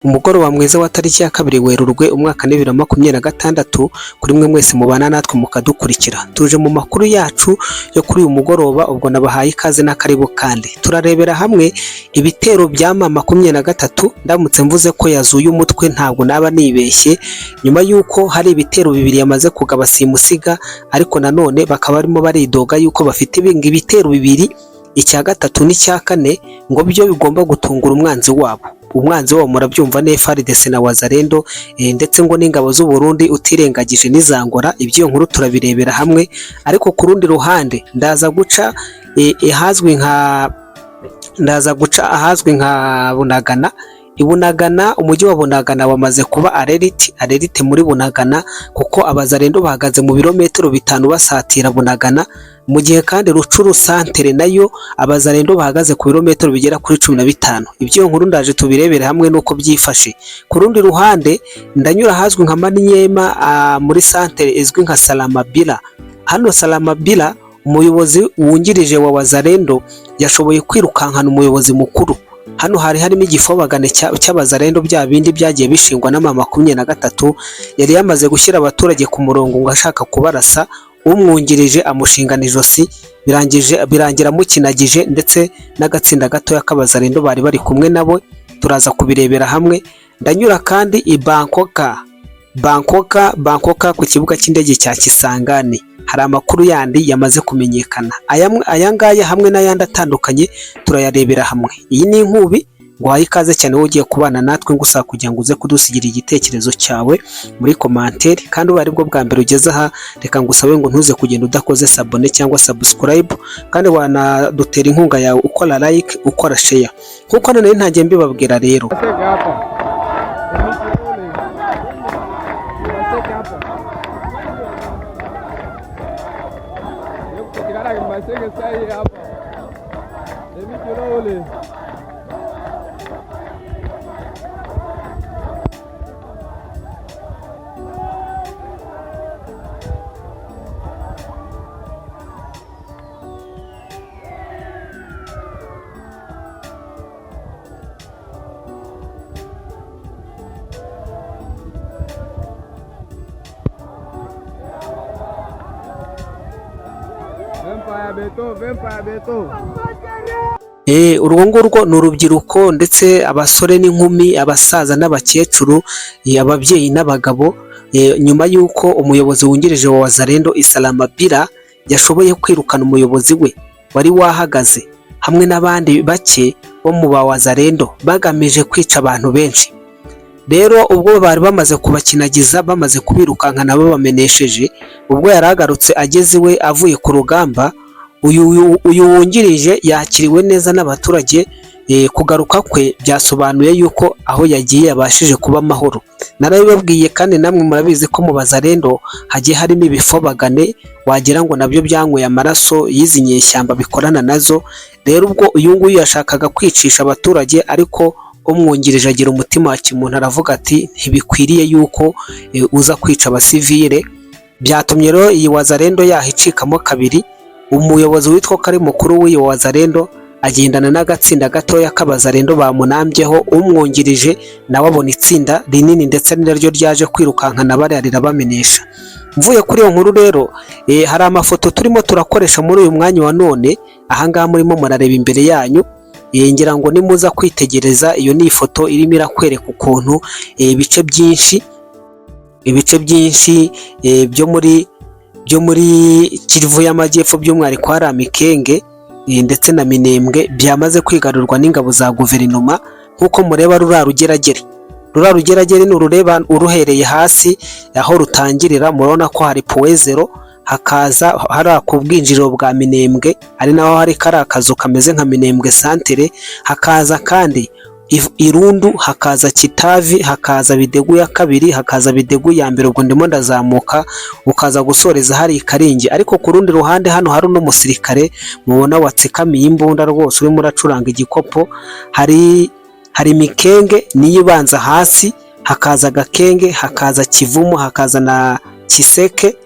Umugoroba mwiza wa tariki ya 2 Werurwe umwaka 2026 kuri mwe mwese mubana natwe mukadukurikira. Tuje mu makuru yacu yo kuri uyu mugoroba, ubwo nabahaye ikaze n'akaribu kandi turarebera hamwe ibitero bya mama 23. Ndamutse mvuze ko yazuye umutwe ntabwo naba nibeshye, nyuma yuko hari ibitero bibiri yamaze kugaba simusiga, ariko nanone bakaba barimo baridoga yuko bafite ibitero bibiri, icya gatatu n'icya kane ngo byo bigomba gutungura umwanzi wabo. Umwanzi wabo murabyumva ne FARDC na Wazalendo, ndetse ngo n'ingabo z'u Burundi utirengagije n'izangora. Ibyo nkuru turabirebera hamwe, ariko ku rundi ruhande ndaza guca ahazwi nka Bunagana. Ibunagana, umujyi wa Bunagana wamaze kuba alert muri Bunagana, kuko Abazalendo bahagaze mu birometero 5 basatira Bunagana, mu gihe kandi Rucuru santere nayo Abazalendo bahagaze ku birometero bigera kuri 15. Ibyo nkuru ndaje tubirebere hamwe nuko byifashe. Ku rundi ruhande ndanyura hazwi nka Maniema, muri santere izwi nka Salamabila. Hano Salamabila, umuyobozi wungirije wa Wazalendo yashoboye kwirukankana umuyobozi mukuru. Hano hari harimo igifobagane cy'Abazalendo bya bindi byagiye bishingwa na mama 23. Yari yamaze gushyira abaturage ku murongo ngo ashaka kubarasa, umwungirije amushingana ijosi, birangira mukinagije, ndetse n'agatsinda gatoya k'Abazalendo bari bari kumwe nabo. Turaza kubirebera hamwe. Ndanyura kandi i Bangkok ku kibuga cy'indege cya Kisangani. Hari amakuru yandi yamaze kumenyekana. Aya ngaya hamwe n'ayandi atandukanye turayarebera hamwe. Iyi ni Inkubi, guhaye ikaze cyane wowe ugiye kubana natwe, ngusaba kugira ngo uze kudusigira igitekerezo cyawe muri commentaire, kandi ubu ari bwo bwa mbere ugeze aha, reka ngusabe ngo ntuze kugenda udakoze sabone cyangwa subscribe, kandi wanadutera inkunga yawe ukora like, ukora share. Kuko none ntagiye mbibabwira rero. Urwo ngurwo ni urubyiruko, ndetse abasore n'inkumi, abasaza n'abakecuru, ababyeyi n'abagabo, nyuma y'uko umuyobozi wungirije wa Wazalendo Salamabila yashoboye kwirukana umuyobozi we wari wahagaze hamwe n'abandi bake bo mu ba Wazalendo bagamije kwica abantu benshi. Rero ubwo bari bamaze kubakinagiza, bamaze kubirukankana babamenesheje, ubwo yaragarutse ageze iwe avuye ku rugamba, uyu wungirije yakiriwe neza n'abaturage. Kugaruka kwe byasobanuye yuko aho yagiye yabashije kuba amahoro. Narabibabwiye kandi namwe murabizi ko mu Bazalendo hagiye harimo ibifobagane, wagira ngo nabyo byanyweye amaraso y'izi nyeshyamba bikorana nazo. Rero ubwo uyu nguyu yashakaga kwicisha abaturage, ariko umwungirije agira umutima wa kimuntu, aravuga ati ntibikwiriye yuko uza kwica abasivile. Byatumye rero iyi Wazalendo yahicikamo kabiri. Umuyobozi witwa ko ari mukuru w'iyi Wazalendo agendana n'agatsinda gatoya k'Abazalendo bamunambyeho. Umwungirije nawe abona itsinda rinini, ndetse n'iryo ryaje kwirukankana bararira bamenesha. Mvuye kuri iyo nkuru rero, hari amafoto turimo turakoresha muri uyu mwanya wa none. Ahangaha murimo murareba imbere yanyu, ngira ngo nimuza kwitegereza, iyo ni ifoto irimo irakwereka ukuntu ibice byinshi byo muri Kivu y'Amajyepfo, by'umwihariko hari Mikenge ndetse na Minembwe byamaze kwigarurwa n'ingabo za guverinoma. Nk'uko mureba ruriya rugeragere ni urureba uruhereye hasi aho rutangirira, murabona ko hari Poezero, hakaza hari ku bwinjiriro bwa Minembwe, ari naho hari kari akazu kameze nka Minembwe santere, hakaza kandi Irundu, hakaza Kitavi, hakaza Bidegu ya kabiri, hakaza Bidegu ya mbere. Ubwo ndimo ndazamuka ukaza gusoreza hari Ikaringi. Ariko ku rundi ruhande hano hari n'umusirikare mubona watsikamiye imbunda rwose urimo uracuranga igikopo. Hari Mikenge niyo ibanza hasi, hakaza Gakenge, hakaza Kivumu, hakaza na Kiseke,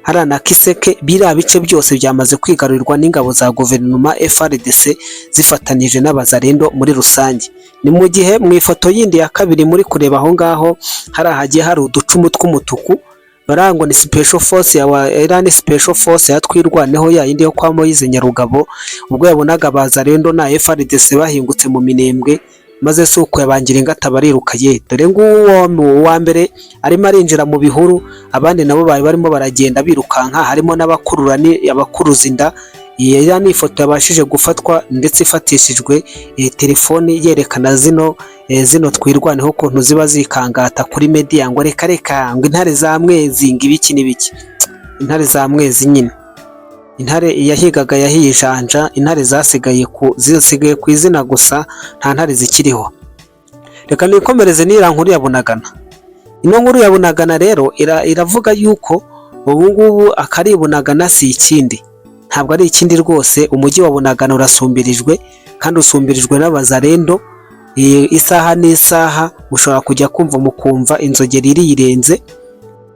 hariya na Kiseke, biriya bice byose byamaze kwigarurirwa n'ingabo za guverinoma FARDC zifatanyije n'abazarendo muri rusange. Ni mu gihe mu ifoto yindi ya kabiri muri kureba aho ngaho hari hagiye hari uducumu tw'umutuku barango ni special force ya Iran, special force yatwirwaneho ya yindi yo kwa Moise Nyarugabo, ubwo yabonaga abazarendo na FARDC bahingutse mu Minembwe, maze suko yabangira ingata bariruka ye. Dore nguwo wa mbere arimo arinjira mu bihuru, abandi nabo bari barimo baragenda birukanka, harimo n'abakururani abakuruza inda. Iya ni ifoto yabashije gufatwa ndetse ifatishijwe telefoni yerekana zino twirwaneho ukuntu ziba zikangata kuri media ngo reka ngo intare za Mwezi ngibiki n'ibiki. Intare za Mwezi nyine, intare yahigaga yahijanja, intare zisigaye ku izina gusa, nta ntare zikiriho. Reka nikomereze n'ira nkuru ya Bunagana. Ino nkuru ya Bunagana rero iravuga yuko ubu ngubu akari Bunagana si ikindi, ntabwo ari ikindi rwose. Umujyi wa Bunagana urasumbirijwe, kandi usumbirijwe n'abazarendo. Isaha n'isaha mushobora kujya kumva mukumva inzogera irirenze.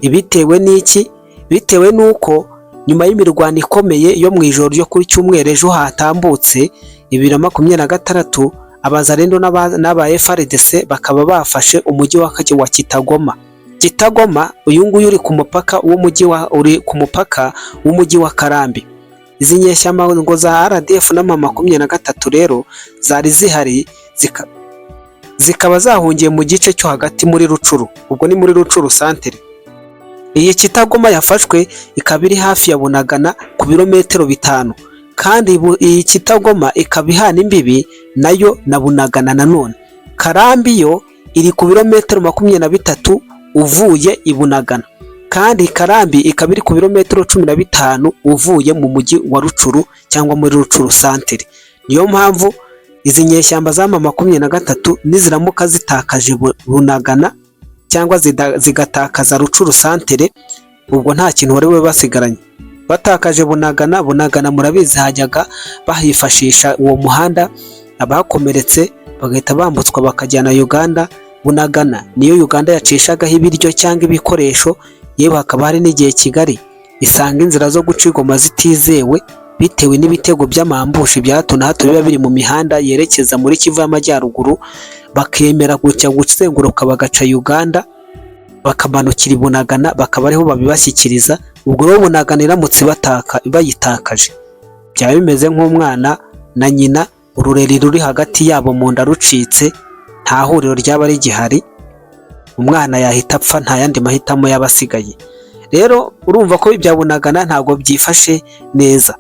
Bitewe n'iki? Bitewe n'uko nyuma y'imirwano ikomeye yo mu ijoro ryo kuri cyumweru ejo hatambutse 2026, abazarendo n'aba FARDC bakaba bafashe umujyi wa Kitagoma. Kitagoma uyu nguyu uri ku mupaka w'umujyi wa Karambi. Izi nyeshyamba ngo za RDF na M23 rero zari zihari, zikaba zahungiye mu gice cyo hagati muri Rucuru, ubwo ni muri Rucuru centre. Iyi Kitagoma yafashwe ikaba iri hafi ya Bunagana ku birometero 5, kandi iyi Kitagoma ikaba ihana imbibi nayo na Bunagana. Nanone Karambi yo iri ku birometero 23 uvuye i Bunagana, kandi Karambi ikaba iri ku birometero 15 uvuye mu mujyi wa Rucuru cyangwa muri Rucuru centre. Niyo mpamvu izi nyeshyamba za M23 niziramuka zitakaje Bunagana cyangwa zigatakaza Rucuru centre, ubwo nta kintu wari we basigaranye. Batakaje Bunagana murabizi hajyaga bahifashisha uwo muhanda abakomeretse bagahita bambutswa bakajyana Uganda. Bunagana niyo Uganda yacishagaho ibiryo cyangwa ibikoresho, yewe hakaba hari n'igihe Kigali isanga inzira zo guca igoma zitizewe bitewe n'ibitego by'amambushi bya hato na hato biba biri mu mihanda yerekeza muri Kivu y'Amajyaruguru, bakemera gucenguruka bagaca Uganda bakamanukira Bunagana, bakaba ariho babibashyikiriza. Ubwo rero Bunagana iramutse bayitakaje byaba bimeze nk'umwana na nyina, urureri ruri hagati yabo mu nda rucitse, nta huriro ryaba rigihari, umwana yahita apfa, nta yandi mahitamo y'abasigaye. Rero urumva ko ibya Bunagana ntabwo byifashe neza.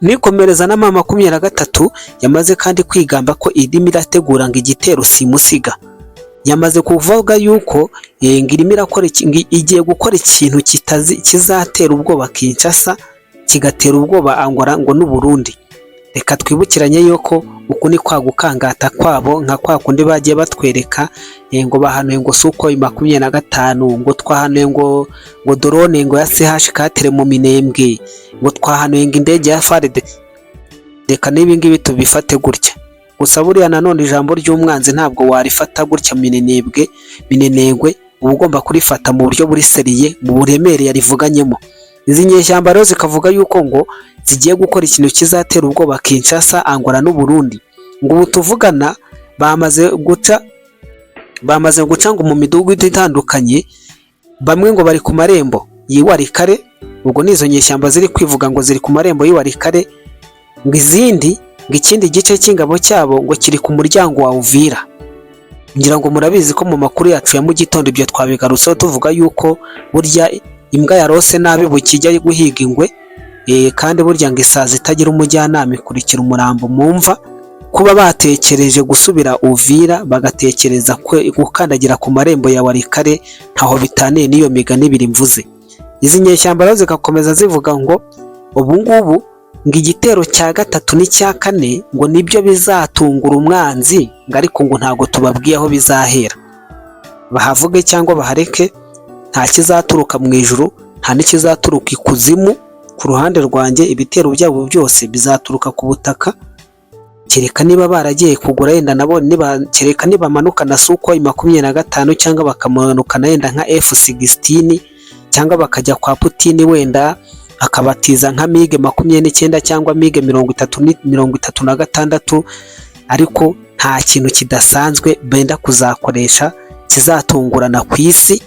Nikomereza na M23 yamaze kandi kwigamba ko idimi irategura ngo igitero simusiga. Yamaze kuvuga yuko ngirimo irakora igiye gukora ikintu kizatera ubwoba Kinshasa, kigatera ubwoba Angola ngo n'u Burundi. Reka twibukiranye yuko uku ni kwa gukangata kwabo, nka kwa kundi bagiye batwereka ngo bahanuye ngo Sukhoi 25, ngo twahanuye ngo drone ngo ya CH4 mu Minembwe, ngo twahanuye ngo indege ya FARDC. Reka nibi ngibi tubifate gutya. Gusa buriya nanone ijambo ry'umwanzi ntabwo warifata gutya minenegwe, uba ugomba kurifata mu buryo buri seriye, mu buremere yarivuganyemo. Izi nyeshyamba rero zikavuga yuko ngo zigiye gukora ikintu kizatera ubwoba Kinshasa, Angola n'u Burundi. Ngo ubu tuvugana bamaze guca ngo mu midugudu itandukanye, bamwe ngo bari ku marembo y'Iwarikare. Ubwo nizo nyeshyamba ziri kwivuga ngo ziri ku marembo y'Iwarikare, ngo izindi ngo ikindi gice cy'ingabo cyabo ngo kiri ku muryango wa Uvira. Ngira ngo murabizi ko mu makuru yacu ya mu gitondo ibyo twabigarutseho tuvuga yuko burya imbwa yarose nabi bukijya guhiga ingwe, kandi burya ngo isazi itagira umujyanama ikurikira umurambo mumva. Kuba batekereje gusubira Uvira bagatekereza gukandagira ku marembo ya Warikare ntaho bitaniye n'iyo migani ibiri mvuze. Izi nyeshyamba rero zigakomeza zivuga ngo ubu ngubu ngo igitero cya gatatu n'icya kane ngo nibyo bizatungura umwanzi, ngo ariko ngo ntago tubabwiye aho bizahera. Bahavuge cyangwa bahareke, nta kizaturuka mu ijuru, nta n'ikizaturuka ikuzimu. Ku ruhande rwanjye ibitero byabo byose bizaturuka ku butaka, kereka niba baragiye kugura yenda nabo kereka niba manuka na Sukhoi 25 cyangwa bakamanuka na yenda nka F16 cyangwa bakajya kwa Putin wenda akabatiza nka MiG 29 cyangwa MiG 36, ariko nta kintu kidasanzwe benda kuzakoresha kizatungurana ku isi,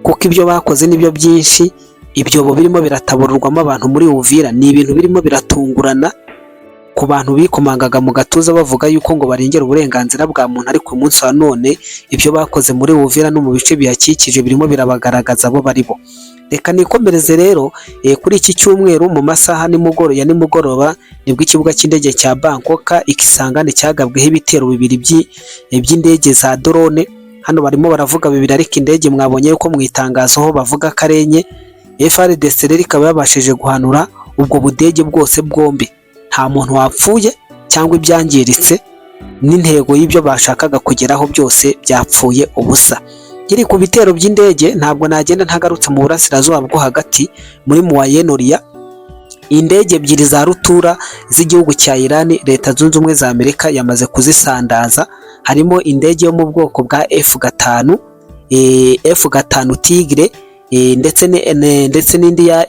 kuko ibyo bakoze nibyo byinshi. Ibyobo birimo biratabururwamo abantu muri Uvira ni ibintu birimo biratungurana ku bantu bikomangaga mu gatuza bavuga yuko ngo barengera uburenganzira bwa muntu, ariko uyu munsi wa none ibyo bakoze muri Uvira no mu bice bihakikije birimo birabagaragaza abo bari bo. Reka nikomereze rero kuri iki cyumweru mu masaha ya nimugoroba nibwo ikibuga cy'indege cya Bangkok ikisangane cyagabweho ibitero bibiri by'indege za drone. Hano barimo baravuga bibiri, ariko indege mwabonye yuko mu itangazo ho bavuga karenye. FARDC rero ikaba yabashije guhanura ubwo budege bwose bwombi, nta muntu wapfuye cyangwa ibyangiritse, n'intego y'ibyo bashakaga kugeraho byose byapfuye ubusa. Giri ku bitero by'indege ntabwo nagenda ntagarutse mu burasirazuba bwo hagati muri Moyen-Orient. Indege ebyiri za rutura z'igihugu cya Iran, Leta Zunze Ubumwe za Amerika yamaze kuzisandaza. Harimo indege yo mu bwoko bwa F5 Tigre, ndetse n'indi ya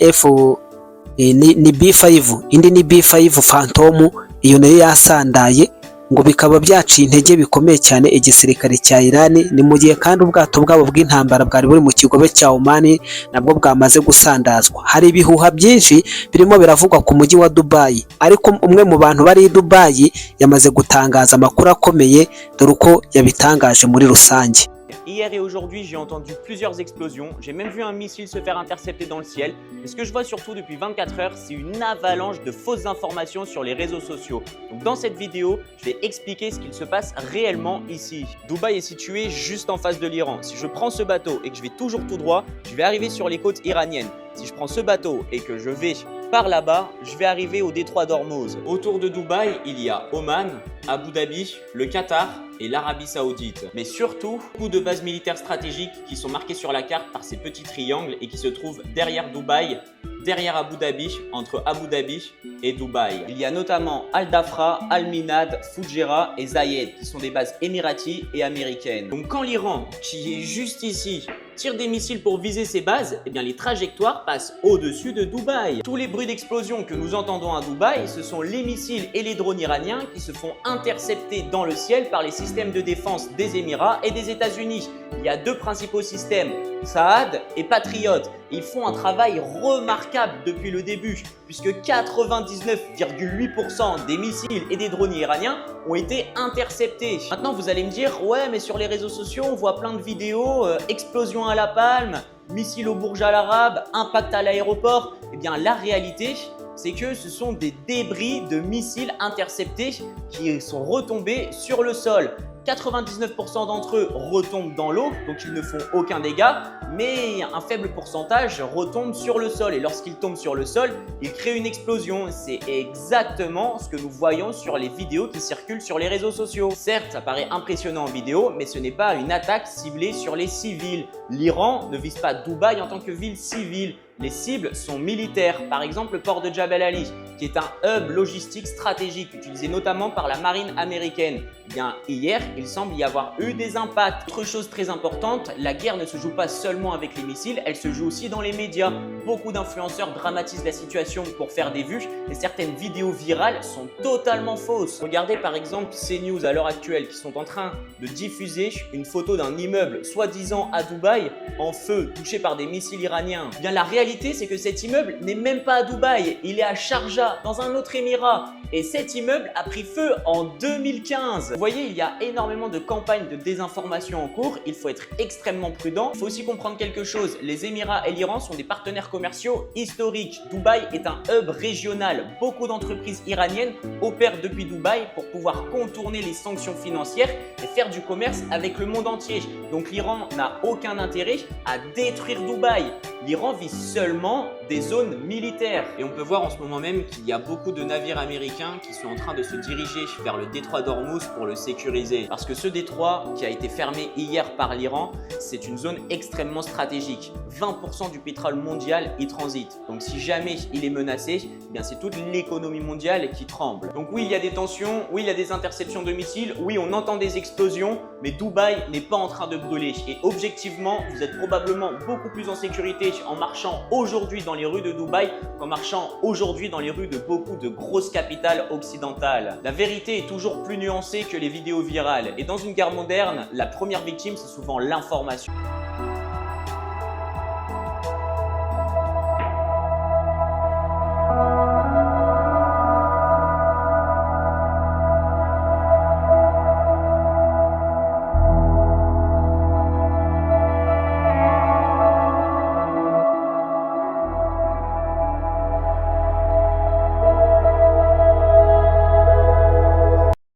ni B5, indi ni B5 Phantom, iyo nayo yasandaye, ngo bikaba byaciye intege bikomeye cyane igisirikare cya Iran. Ni mu gihe kandi ubwato bwabo bw'intambara bwari buri mu kigobe cya Oman nabwo bwamaze gusandazwa. Hari ibihuha byinshi birimo biravugwa ku mujyi wa Dubai, ariko umwe mu bantu bari i Dubai yamaze gutangaza amakuru akomeye, dore uko yabitangaje muri rusange. Hier et aujourd'hui, j'ai entendu plusieurs explosions. J'ai même vu un missile se faire intercepter dans le ciel. Et ce que je vois surtout depuis 24 heures, c'est une avalanche de fausses informations sur les réseaux sociaux. Donc dans cette vidéo, je vais expliquer ce qu'il se passe réellement ici. Dubaï est situé juste en face de l'Iran. Si je prends ce bateau et que je vais toujours tout droit, je vais arriver sur les côtes iraniennes. Si je prends ce bateau et que je vais par là-bas, je vais arriver au détroit d'Ormuz. Autour de Dubaï, il y a Oman, Abu Dhabi, le Qatar et l'Arabie Saoudite. Mais surtout, beaucoup de bases militaires stratégiques qui sont marquées sur la carte par ces petits triangles et qui se trouvent derrière Dubaï, derrière Abu Dhabi, entre Abu Dhabi et Dubaï. Il y a notamment Al Dhafra, Al Minhad, Fujairah et Zayed qui sont des bases émiraties et américaines. Donc quand l'Iran, qui est juste ici, tire des missiles pour viser ces bases, eh bien les trajectoires passent au-dessus de Dubaï. Tous les bruits d'explosion que nous entendons à Dubaï, ce sont les missiles et les drones iraniens qui se font intercepter dans le ciel par les systèmes de défense des Émirats et des États-Unis. Il y a deux principaux systèmes, Saad et Patriot. Ils font un travail remarquable depuis le début, puisque 99,8% des missiles et des drones iraniens ont été interceptés. Maintenant, vous allez me dire, ouais, mais sur les réseaux sociaux, on voit plein de vidéos, explosion à la Palme, missile au Burj Al Arab, impact à l'aéroport. Eh bien, la réalité, c'est que ce sont des débris de missiles interceptés qui sont retombés sur le sol. 99% d'entre eux retombent dans l'eau, donc ils ne font aucun dégât, mais un faible pourcentage retombe sur le sol. Et lorsqu'ils tombent sur le sol, ils créent une explosion. C'est exactement ce que nous voyons sur les vidéos qui circulent sur les réseaux sociaux. Certes, ça paraît impressionnant en vidéo, mais ce n'est pas une attaque ciblée sur les civils. L'Iran ne vise pas Dubaï en tant que ville civile. Les cibles sont militaires, par exemple le port de Jebel Ali, qui est un hub logistique stratégique utilisé notamment par la marine américaine. Bien, hier, il semble y avoir eu des impacts. Autre chose très importante, la guerre ne se joue pas seulement avec les missiles, elle se joue aussi dans les médias. Beaucoup d'influenceurs dramatisent la situation pour faire des vues et certaines vidéos virales sont totalement fausses. Regardez par exemple CNews à l'heure actuelle qui sont en train de diffuser une photo d'un immeuble soi-disant à Dubaï en feu, touché par des missiles iraniens. Bien, la réalité, c'est que cet immeuble n'est même pas à Dubaï, il est à Sharjah, dans un autre émirat. Et cet immeuble a pris feu en 2015. Vous voyez, il y a énormément de campagnes de désinformation en cours. Il faut être extrêmement prudent. Il faut aussi comprendre quelque chose. Les Émirats et l'Iran sont des partenaires commerciaux historiques. Dubaï est un hub régional. Beaucoup d'entreprises iraniennes opèrent depuis Dubaï pour pouvoir contourner les sanctions financières et faire du commerce avec le monde entier. Donc l'Iran n'a aucun intérêt à détruire Dubaï. L'Iran vise seulement des zones militaires. Et on peut voir en ce moment même qu'il y a beaucoup de navires américains qui sont en train de se diriger vers le détroit d'Ormuz pour le sécuriser. Parce que ce détroit qui a été fermé hier par l'Iran, c'est une zone extrêmement stratégique. 20% du pétrole mondial y transite. Donc si jamais il est menacé, eh bien c'est toute l'économie mondiale qui tremble. Donc oui, il y a des tensions, oui, il y a des interceptions de missiles, oui, on entend des explosions, mais Dubaï n'est pas en train de brûler. Et objectivement, vous êtes probablement beaucoup plus en sécurité vérité en marchant aujourd'hui dans les rues de Dubaï qu'en marchant aujourd'hui dans les rues de beaucoup de grosses capitales occidentales. La vérité est toujours plus nuancée que les vidéos virales. Et dans une guerre moderne, la première victime, c'est souvent l'information.